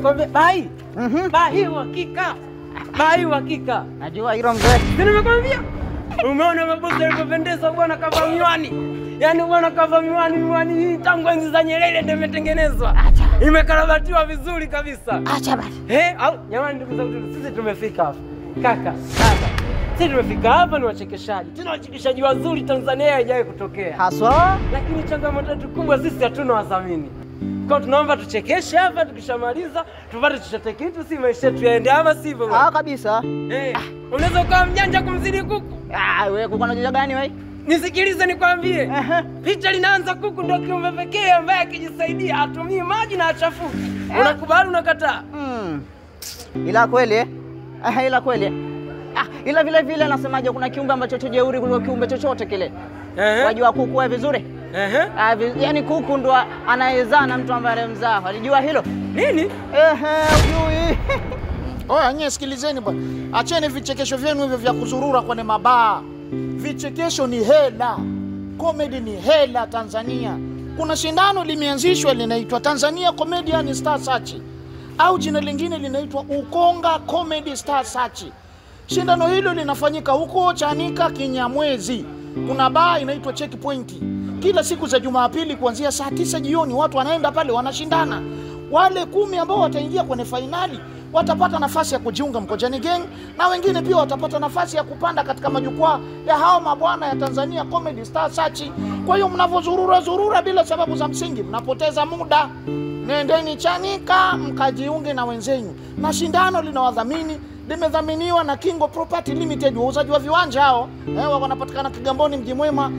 nimekwambia bai. Bai uhakika. Bai uhakika. Najua hilo mzee. Nimekwambia. Umeona mabosi alipopendeza bwana kava miwani. Yaani bwana kava miwani hii tangu enzi za Nyerere ndio imetengenezwa. Imekarabatiwa vizuri kabisa. Acha basi. Au jamani ndugu zangu sisi tumefika hapa. Kaka. Sisi tumefika hapa ni wachekeshaji. Tuna wachekeshaji wazuri Tanzania haijawahi kutokea. Haswa? Lakini changamoto yetu kubwa sisi hatuna wadhamini. Kwa tunaomba tuchekeshe hapa tukishamaliza tupate chochote kitu si maisha yetu yaende ama sivyo bwana. Kabisa. Unaweza kuwa mjanja kumzidi kuku. Wewe kuku unajua gani wewe? Nisikilize nikwambie. Picha linaanza kuku ndio kiumbe pekee ambaye akijisaidia atumii maji na achafuki. Unakubali unakataa? Ila kweli ila kweli. Ila vile vile nasemaje kuna kiumbe ambacho jeuri kuliko kiumbe chochote kile. Wajua kuku wewe vizuri? Yaani kuku ndo anayezaa na mtu ambaye anamzaa. Walijua hilo? Nini? Ujui. Oya nyie sikilizeni bwana. Acheni vichekesho vyenu hivyo vya kuzurura kwenye mabaa. Vichekesho ni hela. Comedy ni hela Tanzania. Kuna shindano limeanzishwa linaitwa Tanzania Comedian Star Search. Au jina lingine linaitwa Ukonga Comedy Star Search. Shindano hilo linafanyika huko Chanika Kinyamwezi. Kuna baa inaitwa Checkpoint. Kila siku za Jumapili kuanzia saa 9 jioni watu wanaenda pale wanashindana. Wale 10 ambao wataingia kwenye finali watapata nafasi ya kujiunga Mkojani Gang na wengine pia watapata nafasi ya kupanda katika majukwaa ya hao mabwana ya Tanzania Comedy Star Search. Kwa hiyo mnavozurura bila sababu za msingi mnapoteza muda. Nendeni Chanika mkajiunge na wenzenyu. Na shindano linawadhamini limedhaminiwa na Kingo Property Limited, wauzaji wa viwanja hao. Wanapatikana Kigamboni Mji Mwema.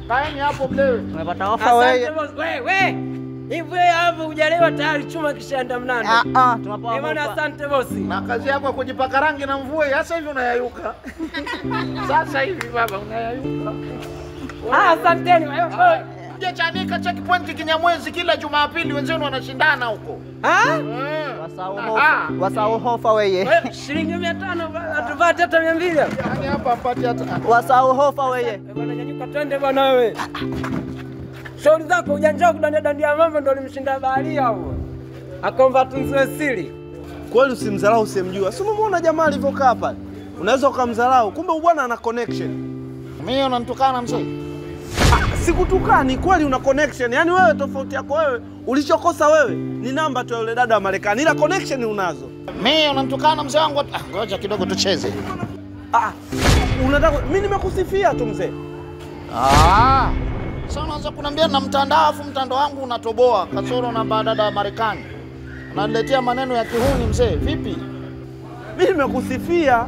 Kaeni hapo mlewe. Umepata ofa wewe. Wewe. Hivi hapo hujalewa tayari chuma kishaenda mnane. Tunapaa ofa. Bwana asante bosi. Na kazi yako ya kujipaka rangi na mvua sasa hivi unayayuka. Sasa hivi baba unayayuka. Asanteni. Kuja Chanika Checkpoint Kinyamwezi kila Jumapili wenzenu wanashindana huko. Wasao hofa wewe. Shilingi 500 atupate hata 200. Yaani hapa mpate hata. Wasao hofa wewe. Bwana nyanyuka twende bwana wewe. Shauri zako ujanja kudandia mama ndio alimshinda baharia huo. Akomba tunzwe siri. Kweli usimdharau usimjua. Si umeona jamaa alivyokaa pale? Unaweza ukamdharau kumbe bwana ana connection. Mimi unanitukana mzee? Sikutukani, kweli una connection. Yaani wewe tofauti yako wewe, ulichokosa wewe ni namba tu yule dada wa Marekani. Ila connection unazo. Mimi unanitukana mzee wangu. Ngoja kidogo tucheze. Unataka mimi nimekusifia tu mzee. Sasa unaanza kuniambia na mtandao afu mtandao wangu unatoboa kasoro na dada wa Marekani. Unaniletea maneno ya kihuni mzee. Vipi? Mimi nimekusifia.